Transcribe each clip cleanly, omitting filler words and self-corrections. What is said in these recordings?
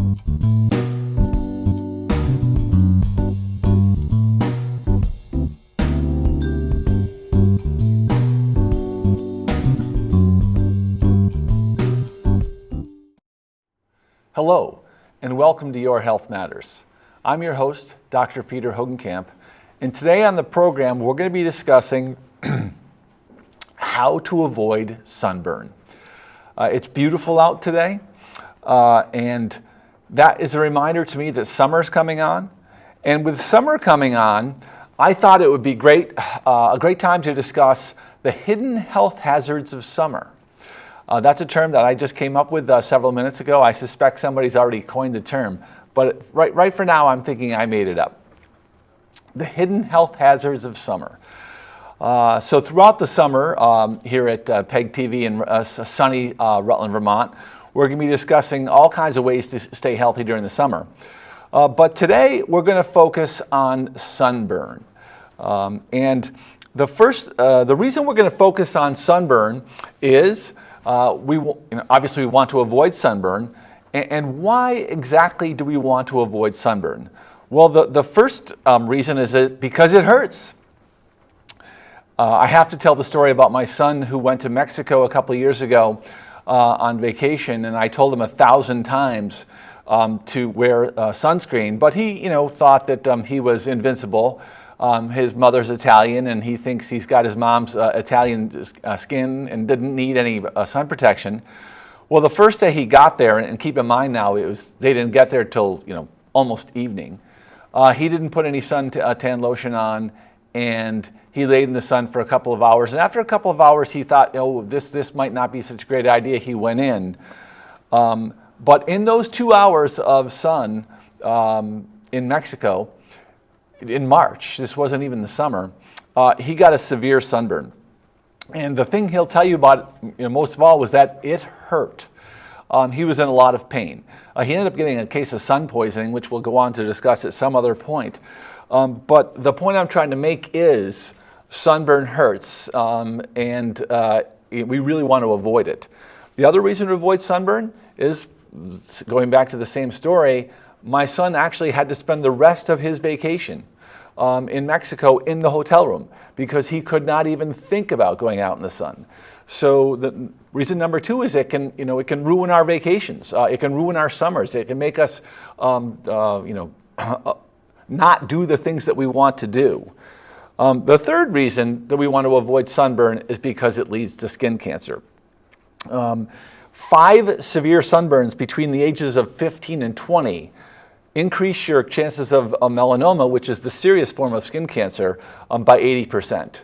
Hello, and welcome to Your Health Matters. I'm your host, Dr. Peter Hogenkamp, and today on the program, we're going to be discussing how to avoid sunburn. It's beautiful out today, and that is a reminder to me that summer's coming on. And with summer coming on, I thought it would be a great time to discuss the hidden health hazards of summer. That's a term that I just came up with several minutes ago. I suspect somebody's already coined the term, but right for now, I'm thinking I made it up. The hidden health hazards of summer. So throughout the summer, here at PEG TV in sunny Rutland, Vermont, we're going to be discussing all kinds of ways to stay healthy during the summer. But today, we're going to focus on sunburn. And the reason we're going to focus on sunburn is obviously we want to avoid sunburn. And why exactly do we want to avoid sunburn? Well, the first reason is because it hurts. I have to tell the story about my son who went to Mexico a couple of years ago on vacation, and I told him 1,000 times to wear sunscreen, but he, thought that he was invincible. His mother's Italian, and he thinks he's got his mom's Italian skin and didn't need any sun protection. Well, the first day he got there, and keep in mind now, they didn't get there till almost evening. He didn't put any tan lotion on, and he laid in the sun for a couple of hours. And after a couple of hours, he thought, this might not be such a great idea. He went in, but in those 2 hours of sun in Mexico, in March, this wasn't even the summer, he got a severe sunburn. And the thing he'll tell you about most of all was that it hurt. He was in a lot of pain. He ended up getting a case of sun poisoning, which we'll go on to discuss at some other point. But the point I'm trying to make is sunburn hurts, and we really want to avoid it. The other reason to avoid sunburn is, going back to the same story, my son actually had to spend the rest of his vacation in Mexico in the hotel room because he could not even think about going out in the sun. So the reason number two is it can ruin our vacations. It can ruin our summers. It can make us, not do the things that we want to do. The third reason that we want to avoid sunburn is because it leads to skin cancer. 5 severe sunburns between the ages of 15 and 20 increase your chances of melanoma, which is the serious form of skin cancer, by 80%.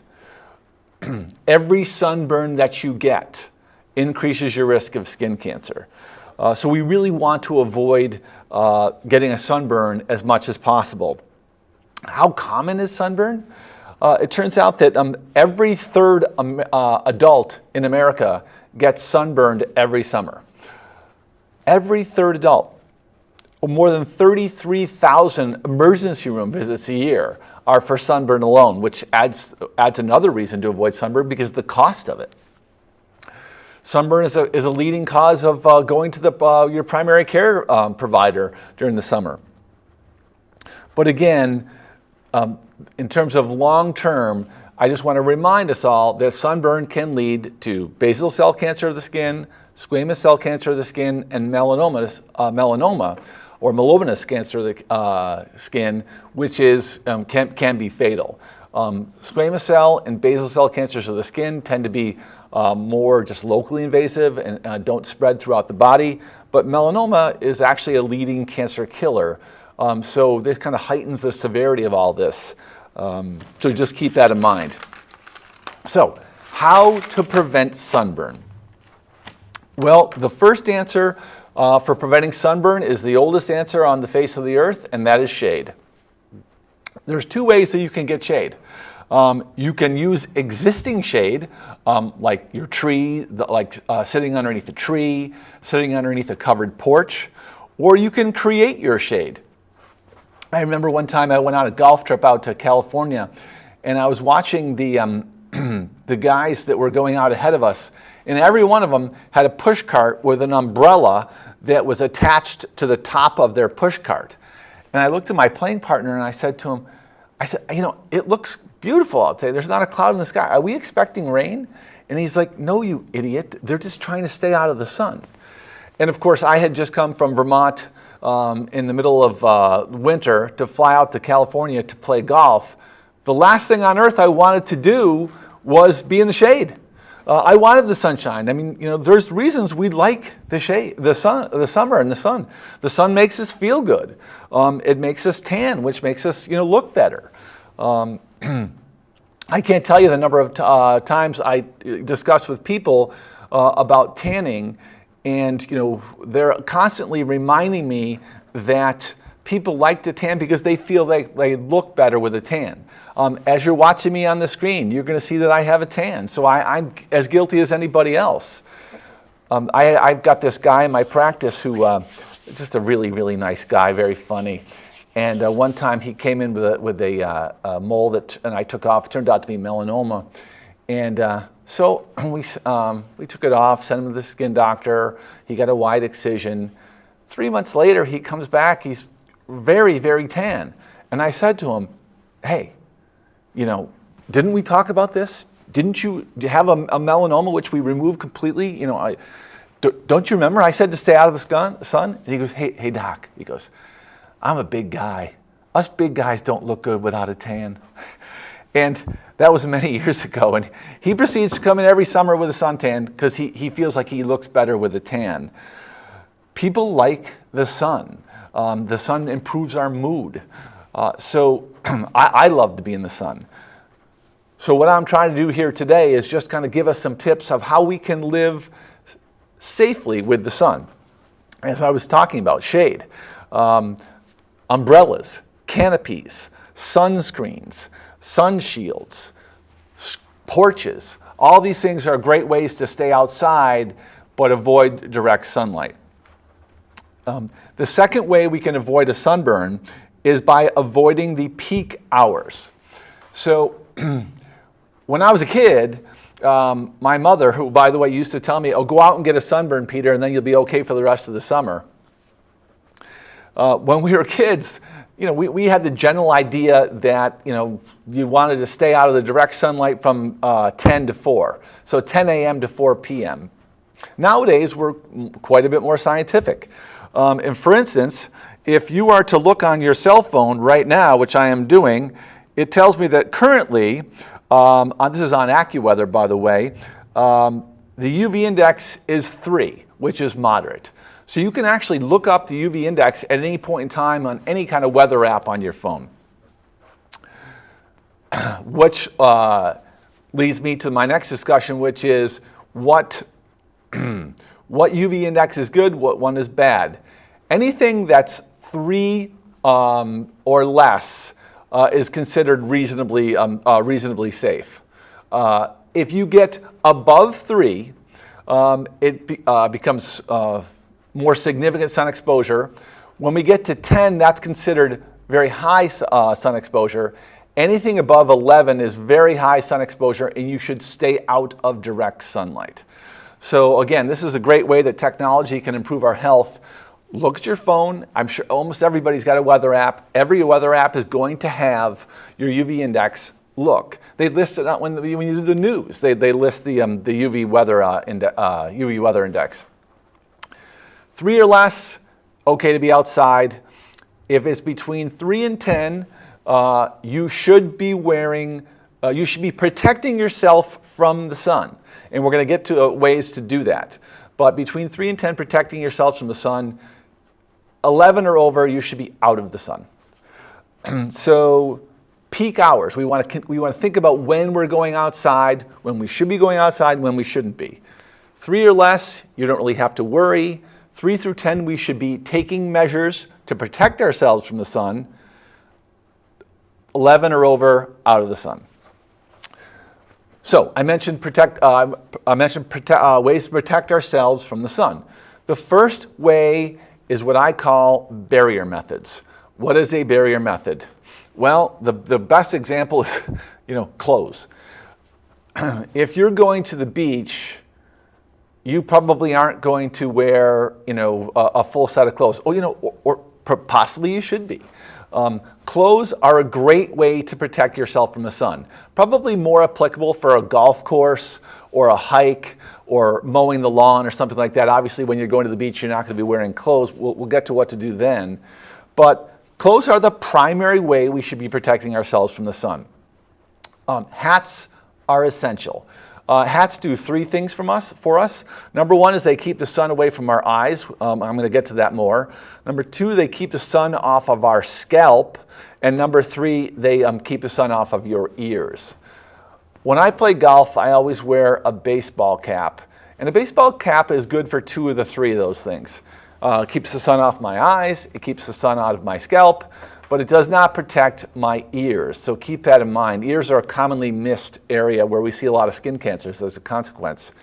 Every sunburn that you get increases your risk of skin cancer. So we really want to avoid getting a sunburn as much as possible. How common is sunburn? It turns out that every third adult in America gets sunburned every summer. Every third adult. More than 33,000 emergency room visits a year are for sunburn alone, which adds another reason to avoid sunburn because of the cost of it. Sunburn is a leading cause of going to your primary care provider during the summer. But again, in terms of long term, I just want to remind us all that sunburn can lead to basal cell cancer of the skin, squamous cell cancer of the skin, and melanoma or melobinous cancer of the skin, which can be fatal. Squamous cell and basal cell cancers of the skin tend to be more just locally invasive and don't spread throughout the body, but melanoma is actually a leading cancer killer. So this kind of heightens the severity of all this. So just keep that in mind. So, how to prevent sunburn? Well, the first answer for preventing sunburn is the oldest answer on the face of the earth, and that is shade. There's 2 ways that you can get shade. You can use existing shade, like your tree, sitting underneath a tree, sitting underneath a covered porch, or you can create your shade. I remember one time I went on a golf trip out to California, and I was watching the guys that were going out ahead of us, And every one of them had a push cart with an umbrella that was attached to the top of their push cart. And I looked at my playing partner and I said to him, it looks beautiful out today. There's not a cloud in the sky. Are we expecting rain? And he's like, no, you idiot. They're just trying to stay out of the sun. And of course, I had just come from Vermont in the middle of winter to fly out to California to play golf. The last thing on earth I wanted to do was be in the shade. I wanted the sunshine. I mean, there's reasons we like the shade, the sun, the summer and the sun. The sun makes us feel good. It makes us tan, which makes us, look better. I can't tell you the number of times I discussed with people about tanning, and they're constantly reminding me that people like to tan because they feel like they look better with a tan. As you're watching me on the screen, you're going to see that I have a tan, so I'm as guilty as anybody else. I've got this guy in my practice who just a really, really nice guy, very funny. And one time he came in with a mole and I took off. It turned out to be melanoma. And so we took it off, sent him to the skin doctor. He got a wide excision. 3 months later, he comes back. He's very, very tan. And I said to him, hey, didn't we talk about this? Didn't you have a melanoma, which we removed completely? Don't you remember I said to stay out of the sun? And he goes, hey, doc. He goes, I'm a big guy. Us big guys don't look good without a tan. And that was many years ago. And he proceeds to come in every summer with a suntan because he feels like he looks better with a tan. People like the sun. The sun improves our mood. So I love to be in the sun. So what I'm trying to do here today is just kind of give us some tips of how we can live safely with the sun. As I was talking about, shade. Umbrellas, canopies, sunscreens, sun shields, porches. All these things are great ways to stay outside but avoid direct sunlight. The second way we can avoid a sunburn is by avoiding the peak hours. So when I was a kid, my mother, who by the way used to tell me, go out and get a sunburn, Peter, and then you'll be okay for the rest of the summer. When we were kids, we had the general idea that, you wanted to stay out of the direct sunlight from 10 to 4. So 10 a.m. to 4 p.m. Nowadays, we're quite a bit more scientific. And for instance, if you are to look on your cell phone right now, which I am doing, it tells me that currently, this is on AccuWeather, by the way, the UV index is 3, which is moderate. So you can actually look up the UV index at any point in time on any kind of weather app on your phone. Which leads me to my next discussion, which is what UV index is good, what one is bad. Anything that's 3 or less is considered reasonably safe. If you get above 3, it becomes more significant sun exposure. When we get to 10, that's considered very high sun exposure. Anything above 11 is very high sun exposure, and you should stay out of direct sunlight. So again, this is a great way that technology can improve our health. Look at your phone. I'm sure almost everybody's got a weather app. Every weather app is going to have your UV index. Look, they list it out when you do the news. They list the UV weather index. 3 or less, okay to be outside. If it's between 3 and 10, you should be protecting yourself from the sun. And we're going to get to ways to do that. But between 3 and 10, protecting yourselves from the sun. 11 or over, you should be out of the sun. So peak hours, we want to think about when we're going outside, when we should be going outside, when we shouldn't be. 3 or less, you don't really have to worry. 3 through 10, we should be taking measures to protect ourselves from the sun. 11 or over, out of the sun. So I mentioned ways to protect ourselves from the sun. The first way is what I call barrier methods. What is a barrier method? Well, the best example is, clothes. If you're going to the beach, you probably aren't going to wear, a full set of clothes. Or possibly you should be. Clothes are a great way to protect yourself from the sun. Probably more applicable for a golf course or a hike or mowing the lawn or something like that. Obviously, when you're going to the beach, you're not going to be wearing clothes. We'll get to what to do then. But clothes are the primary way we should be protecting ourselves from the sun. Hats are essential. Hats do three things for us. Number one is they keep the sun away from our eyes. I'm going to get to that more. Number two, they keep the sun off of our scalp. And number three, they keep the sun off of your ears. When I play golf, I always wear a baseball cap. And a baseball cap is good for two of the three of those things. It keeps the sun off my eyes, it keeps the sun out of my scalp, but it does not protect my ears. So keep that in mind. Ears are a commonly missed area where we see a lot of skin cancers as a consequence.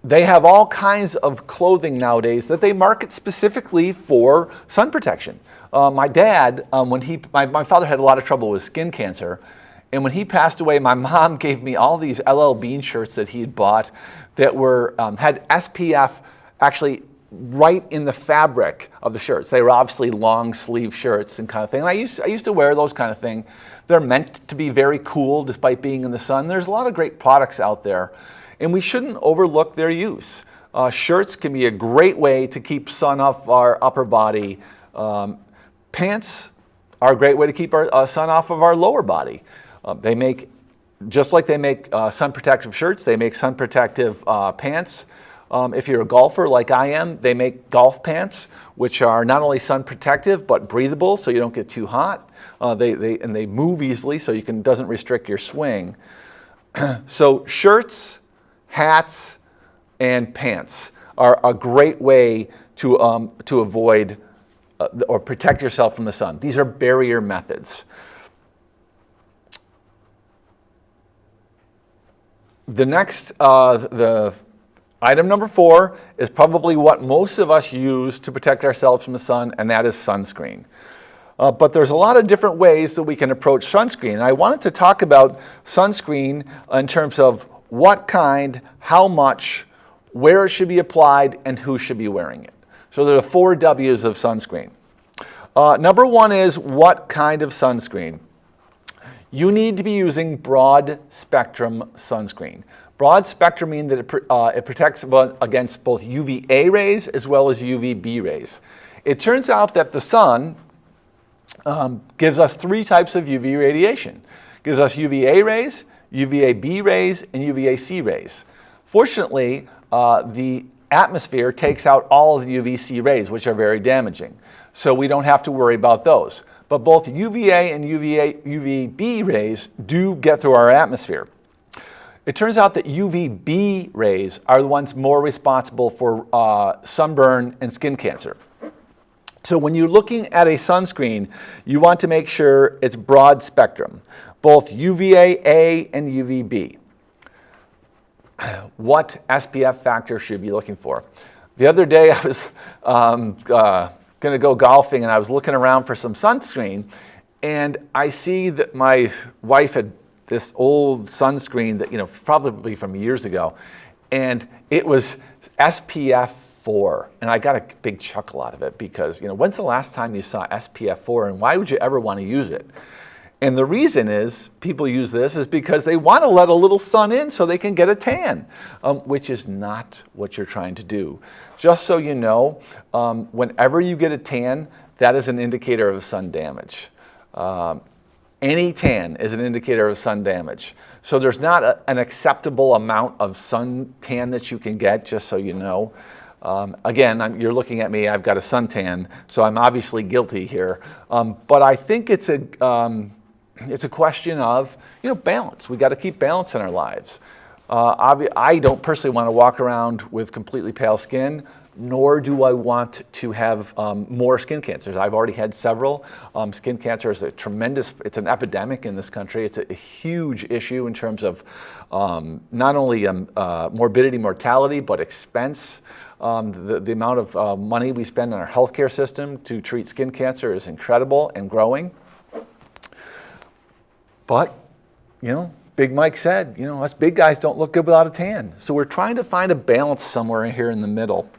They have all kinds of clothing nowadays that they market specifically for sun protection. My dad, my father had a lot of trouble with skin cancer, and when he passed away, my mom gave me all these LL Bean shirts that he had bought that had SPF actually right in the fabric of the shirts. They were obviously long sleeve shirts and kind of thing. And I used to wear those kind of thing. They're meant to be very cool despite being in the sun. There's a lot of great products out there, and we shouldn't overlook their use. Shirts can be a great way to keep sun off our upper body. Pants are a great way to keep our sun off of our lower body. Just like they make sun protective shirts, they make sun protective pants. If you're a golfer like I am, they make golf pants, which are not only sun protective but breathable, so you don't get too hot. They move easily, so doesn't restrict your swing. So shirts, hats, and pants are a great way to avoid or protect yourself from the sun. These are barrier methods. The next, the item number 4 is probably what most of us use to protect ourselves from the sun, and that is sunscreen. But there's a lot of different ways that we can approach sunscreen. And I wanted to talk about sunscreen in terms of what kind, how much, where it should be applied, and who should be wearing it. So there are 4 W's of sunscreen. Number 1 is what kind of sunscreen? You need to be using broad spectrum sunscreen. Broad spectrum means that it protects against both UVA rays as well as UVB rays. It turns out that the sun gives us 3 types of UV radiation. It gives us UVA rays, UVAB rays, and UVAC rays. Fortunately, the atmosphere takes out all of the UVC rays, which are very damaging. So we don't have to worry about those. But both UVA and UVB rays do get through our atmosphere. It turns out that UVB rays are the ones more responsible for sunburn and skin cancer. So when you're looking at a sunscreen, you want to make sure it's broad spectrum, both UVA-A and UVB. What SPF factor should you be looking for? The other day I was going to go golfing and I was looking around for some sunscreen, and I see that my wife had this old sunscreen that, probably from years ago, and it was SPF 4, and I got a big chuckle out of it because, when's the last time you saw SPF 4 and why would you ever want to use it? And the reason is people use this is because they want to let a little sun in so they can get a tan, which is not what you're trying to do. Just so you know, whenever you get a tan, that is an indicator of sun damage. Any tan is an indicator of sun damage. So there's not an acceptable amount of sun tan that you can get, just so you know. Again, you're looking at me, I've got a suntan, so I'm obviously guilty here. But I think it's a question of balance. We got to keep balance in our lives. I don't personally want to walk around with completely pale skin, nor do I want to have more skin cancers. I've already had several. Skin cancer is it's an epidemic in this country. It's a huge issue in terms of not only morbidity, mortality, but expense. The amount of money we spend on our healthcare system to treat skin cancer is incredible and growing. But, Big Mike said, us big guys don't look good without a tan. So we're trying to find a balance somewhere here in the middle.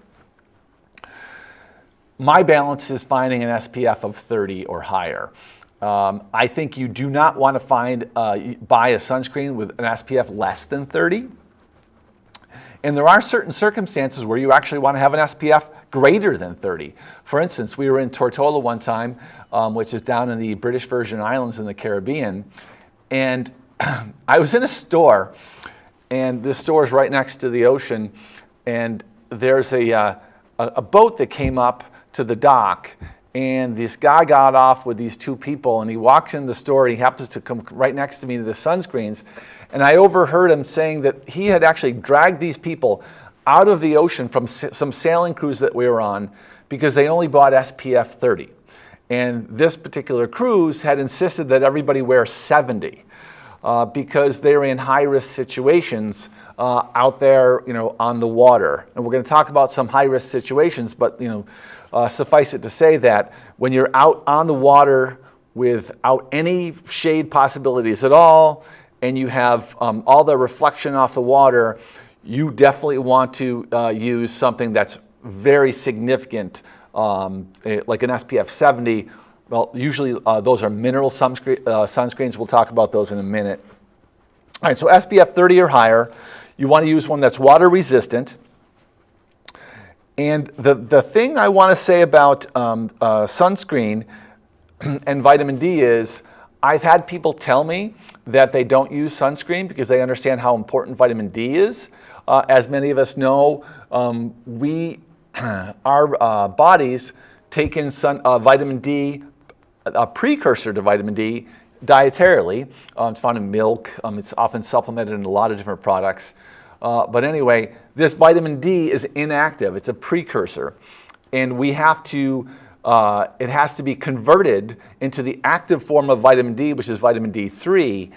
My balance is finding an SPF of 30 or higher. I think you do not want to buy a sunscreen with an SPF less than 30. And there are certain circumstances where you actually want to have an SPF greater than 30. For instance, we were in Tortola one time, which is down in the British Virgin Islands in the Caribbean. And I was in a store, and this store is right next to the ocean. And there's a boat that came up to the dock, and this guy got off with these two people, and he walks in the store, and he happens to come right next to me to the sunscreens, and I overheard him saying that he had actually dragged these people out of the ocean from some sailing cruise that we were on because they only bought SPF 30. And this particular cruise had insisted that everybody wear 70 because they were in high-risk situations out there, on the water. And we're going to talk about some high-risk situations, but, suffice it to say that when you're out on the water without any shade possibilities at all, and you have all the reflection off the water, you definitely want to use something that's very significant, like an SPF 70. Well, usually those are mineral sunscreens. We'll talk about those in a minute. All right, so SPF 30 or higher. You want to use one that's water resistant. And the thing I want to say about sunscreen and vitamin D is I've had people tell me that they don't use sunscreen because they understand how important vitamin D is. As many of us know, our bodies take in vitamin D, a precursor to vitamin D, dietarily. It's found in milk. It's often supplemented in a lot of different products. But anyway, this vitamin D is inactive. It's a precursor. And we have to, it has to be converted into the active form of vitamin D, which is vitamin D3,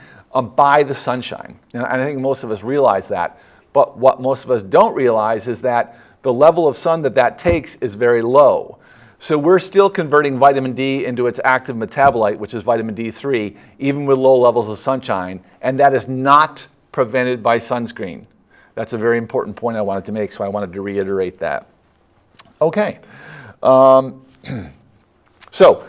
by the sunshine. And I think most of us realize that. But what most of us don't realize is that the level of sun that takes is very low. So we're still converting vitamin D into its active metabolite, which is vitamin D3, even with low levels of sunshine. And that is not prevented by sunscreen. That's a very important point I wanted to make, so I wanted to reiterate that. Okay. So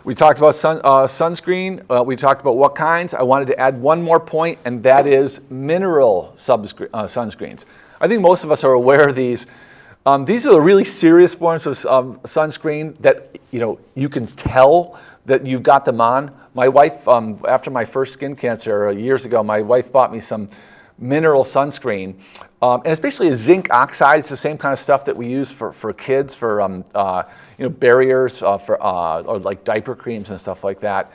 we talked about sunscreen. We talked about what kinds. I wanted to add one more point, and that is mineral sunscreens. I think most of us are aware of these. These are the really serious forms of sunscreen that you can tell that you've got them on. My wife, after my first skin cancer years ago, my wife bought me some mineral sunscreen, and it's basically a zinc oxide. It's the same kind of stuff that we use for kids for barriers or like diaper creams and stuff like that.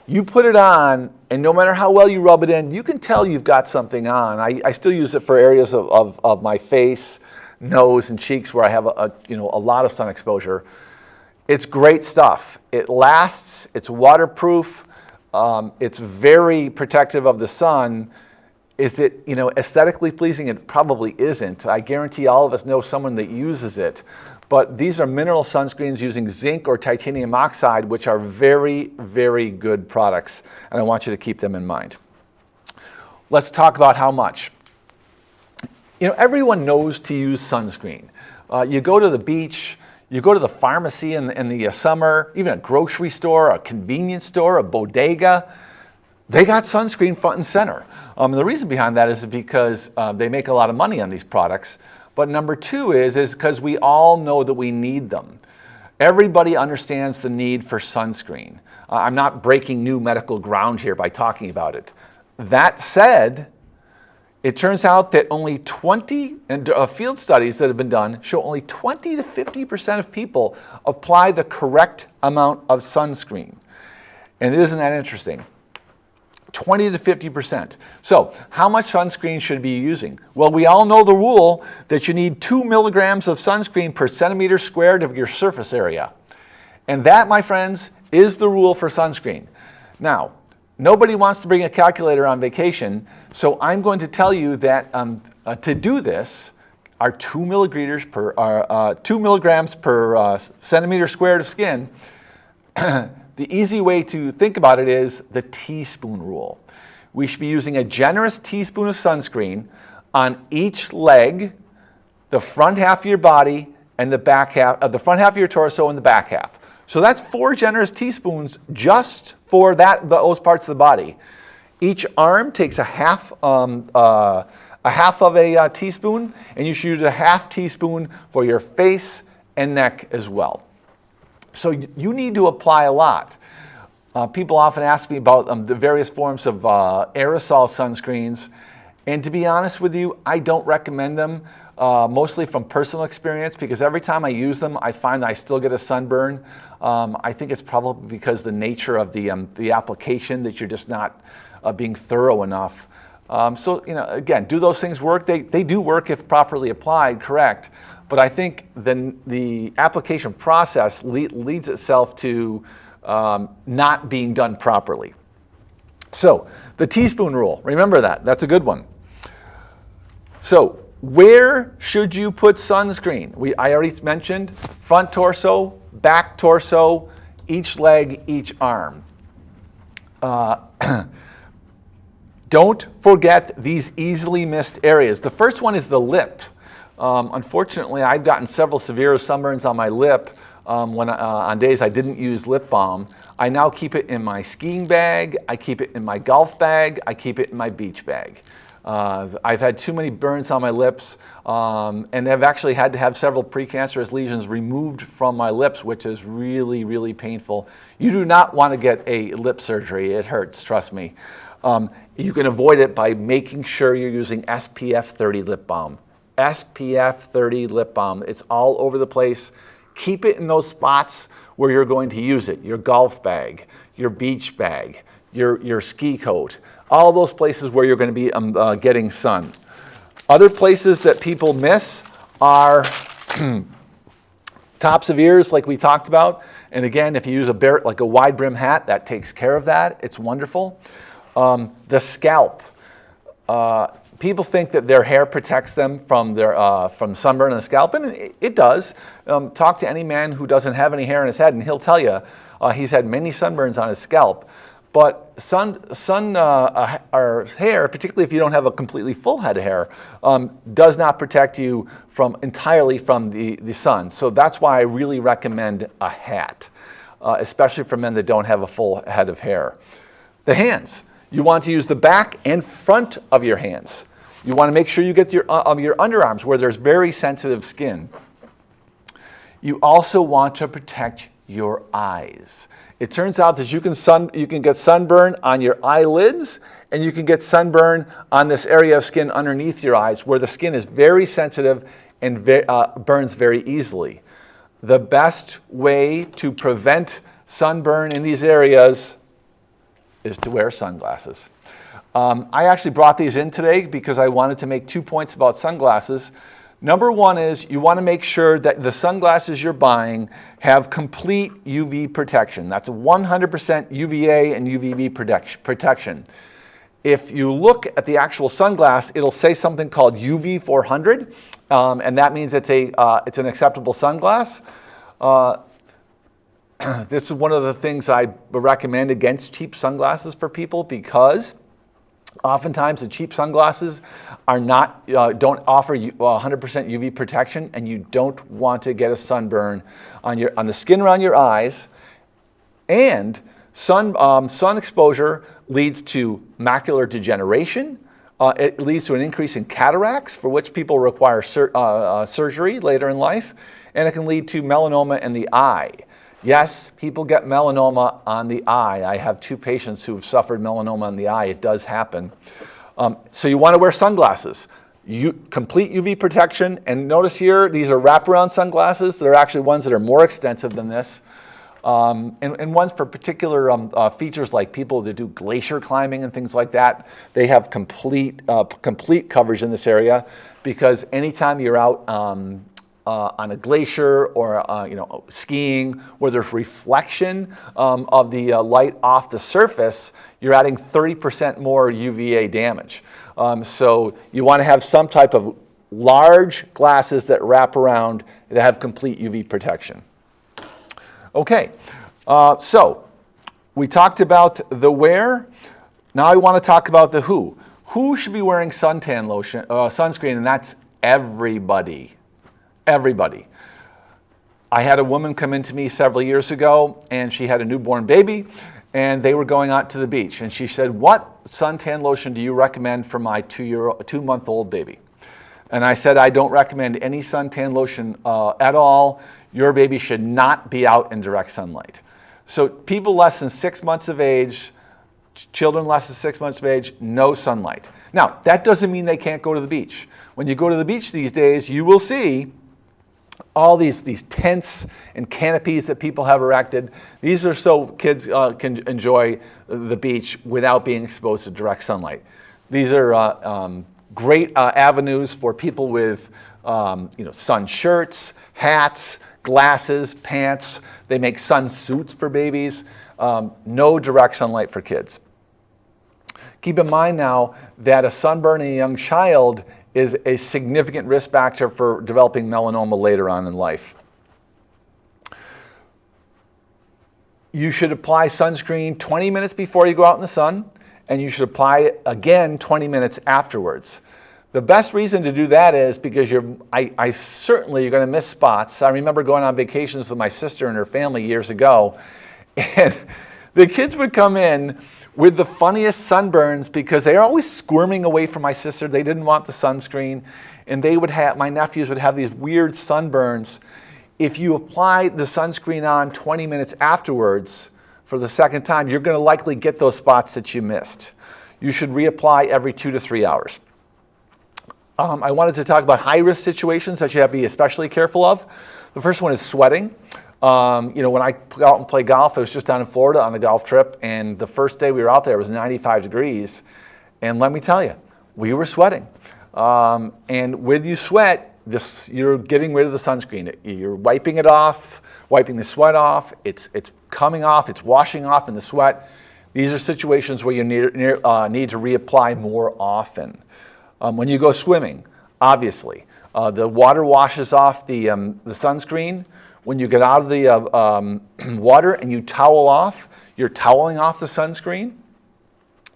You put it on, and no matter how well you rub it in, you can tell you've got something on. I still use it for areas of my face, nose, and cheeks where I have a lot of sun exposure. It's great stuff. It lasts. It's waterproof. It's very protective of the sun. Is it aesthetically pleasing? It probably isn't. I guarantee all of us know someone that uses it. But these are mineral sunscreens using zinc or titanium oxide, which are very, very good products. And I want you to keep them in mind. Let's talk about how much. Everyone knows to use sunscreen. You go to the beach, you go to the pharmacy in the summer, even a grocery store, a convenience store, a bodega. They got sunscreen front and center. The reason behind that is because they make a lot of money on these products. But number two is because we all know that we need them. Everybody understands the need for sunscreen. I'm not breaking new medical ground here by talking about it. That said, it turns out that only 20 field studies that have been done show only 20 to 50% of people apply the correct amount of sunscreen. And isn't that interesting? 20 to 50%. So how much sunscreen should you be using? Well, we all know the rule that you need 2 milligrams of sunscreen per centimeter squared of your surface area. And that, my friends, is the rule for sunscreen. Now, nobody wants to bring a calculator on vacation, so I'm going to tell you that to do this, our 2 milligrams per centimeter squared of skin, the easy way to think about it is the teaspoon rule. we should be using a generous teaspoon of sunscreen on each leg, the front half of your body, and the back half, the front half of your torso and the back half. So that's 4 generous teaspoons just for those parts of the body. Each arm takes a half of a teaspoon, and you should use a half teaspoon for your face and neck as well. So you need to apply a lot. People often ask me about the various forms of aerosol sunscreens, and to be honest with you, I don't recommend them, mostly from personal experience, because every time I use them, I find that I still get a sunburn. I think it's probably because the nature of the application, that you're just not being thorough enough. So, again, do those things work? They do work if properly applied, correct. But I think the application process leads itself to not being done properly. So, the teaspoon rule, remember that. That's a good one. So, where should you put sunscreen? I already mentioned front torso, back torso, each leg, each arm. Don't forget these easily missed areas. The first one is the lip. Unfortunately, I've gotten several severe sunburns on my lip on days I didn't use lip balm. I now keep it in my skiing bag, I keep it in my golf bag, I keep it in my beach bag. I've had too many burns on my lips, and I've actually had to have several precancerous lesions removed from my lips, which is really, really painful. You do not want to get a lip surgery. It hurts, trust me. You can avoid it by making sure you're using SPF 30 lip balm. SPF 30 lip balm. It's all over the place. Keep it in those spots where you're going to use it. Your golf bag, your beach bag, your ski coat, all those places where you're going to be getting sun. Other places that people miss are tops of ears, like we talked about. And again, if you use like a wide brim hat, that takes care of that. It's wonderful. The scalp. People think that their hair protects them from sunburn on the scalp, and it does. Talk to any man who doesn't have any hair on his head, and he'll tell you he's had many sunburns on his scalp. But or hair, particularly if you don't have a completely full head of hair, does not protect you entirely from the sun. So that's why I really recommend a hat, especially for men that don't have a full head of hair. The hands. You want to use the back and front of your hands. You want to make sure you get your underarms where there's very sensitive skin. You also want to protect your eyes. It turns out that you can get sunburn on your eyelids, and you can get sunburn on this area of skin underneath your eyes where the skin is very sensitive and burns very easily. The best way to prevent sunburn in these areas is to wear sunglasses. I actually brought these in today because I wanted to make 2 points about sunglasses. Number one is you want to make sure that the sunglasses you're buying have complete UV protection. That's 100% UVA and UVB protection. If you look at the actual sunglass, it'll say something called UV 400, and that means it's an acceptable sunglass. This is one of the things I recommend against cheap sunglasses for people, because oftentimes the cheap sunglasses don't offer you 100% UV protection, and you don't want to get a sunburn on the skin around your eyes. And sun exposure leads to macular degeneration. It leads to an increase in cataracts, for which people require surgery later in life, and it can lead to melanoma in the eye. Yes, people get melanoma on the eye. I have 2 patients who have suffered melanoma on the eye. It does happen. So you want to wear sunglasses. Complete UV protection. And notice here, these are wraparound sunglasses. They're actually ones that are more extensive than this. And ones for particular features like people that do glacier climbing and things like that. They have complete coverage in this area, because anytime you're out on a glacier or skiing where there's reflection of the light off the surface, you're adding 30% more UVA damage. So you want to have some type of large glasses that wrap around that have complete UV protection. Okay, so we talked about the wear. Now I want to talk about the who. Who should be wearing sunscreen, and that's everybody. Everybody. I had a woman come into me several years ago, and she had a newborn baby, and they were going out to the beach. And she said, "What suntan lotion do you recommend for my 2-month-old baby?" And I said, "I don't recommend any suntan lotion at all. Your baby should not be out in direct sunlight." So people less than 6 months of age, children less than 6 months of age, no sunlight. Now, that doesn't mean they can't go to the beach. When you go to the beach these days, you will see all these tents and canopies that people have erected. These are so kids can enjoy the beach without being exposed to direct sunlight. These are great avenues for people with sun shirts, hats, glasses, pants. They make sun suits for babies. No direct sunlight for kids. Keep in mind now that a sunburn in a young child is a significant risk factor for developing melanoma later on in life. You should apply sunscreen 20 minutes before you go out in the sun, and you should apply it again 20 minutes afterwards. The best reason to do that is because certainly you're going to miss spots. I remember going on vacations with my sister and her family years ago, and the kids would come in with the funniest sunburns because they are always squirming away from my sister. They didn't want the sunscreen, and my nephews would have these weird sunburns. If you apply the sunscreen on 20 minutes afterwards for the second time, you're going to likely get those spots that you missed. You should reapply every 2 to 3 hours. I wanted to talk about high-risk situations that you have to be especially careful of. The first one is sweating. When I go out and play golf, I was just down in Florida on a golf trip, and the first day we were out there, it was 95 degrees. And let me tell you, we were sweating. And with you sweat, you're getting rid of the sunscreen. You're wiping it off, wiping the sweat off. It's coming off, it's washing off in the sweat. These are situations where you need to reapply more often. When you go swimming, obviously, the water washes off the sunscreen. When you get out of the water and you towel off, you're toweling off the sunscreen.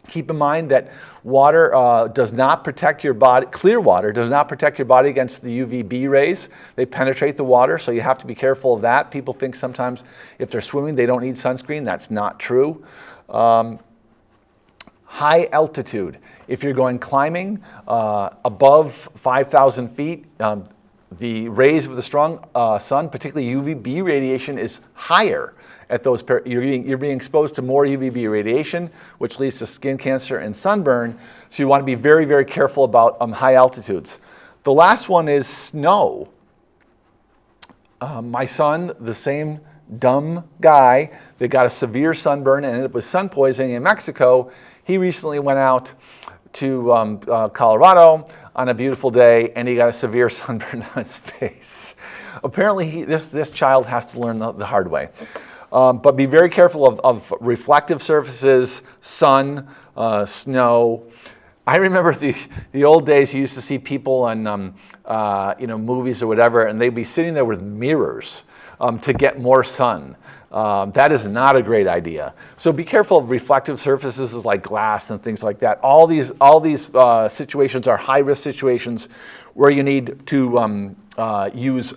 Keep in mind that water does not protect your body, clear water does not protect your body against the UVB rays. They penetrate the water, so you have to be careful of that. People think sometimes if they're swimming, they don't need sunscreen. That's not true. High altitude. If you're going climbing above 5,000 feet, the rays of the strong sun, particularly UVB radiation, is higher at those. You're being exposed to more UVB radiation, which leads to skin cancer and sunburn. So you want to be very, very careful about high altitudes. The last one is snow. My son, the same dumb guy that got a severe sunburn and ended up with sun poisoning in Mexico, he recently went out to Colorado on a beautiful day, and he got a severe sunburn on his face. Apparently, this child has to learn the hard way. But be very careful of reflective surfaces, sun, snow. I remember the old days. You used to see people on movies or whatever, and they'd be sitting there with mirrors to get more sun. That is not a great idea. So be careful of reflective surfaces like glass and things like that. All these situations are high-risk situations where you need to use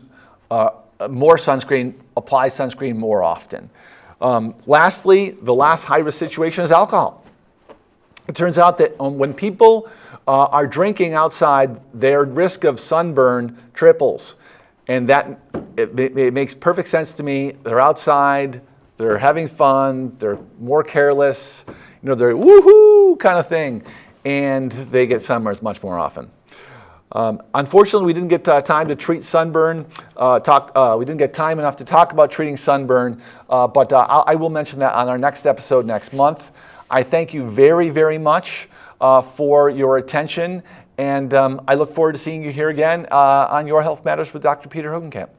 more sunscreen, apply sunscreen more often. Lastly, the last high-risk situation is alcohol. It turns out that when people are drinking outside, their risk of sunburn triples. And that it makes perfect sense to me. They're outside, they're having fun, they're more careless, they're woohoo kind of thing, and they get sunburns much more often. Unfortunately, we didn't get time to treat sunburn. We didn't get time enough to talk about treating sunburn, but I will mention that on our next episode next month. I thank you very, very much for your attention. And I look forward to seeing you here again on Your Health Matters with Dr. Peter Hogenkamp.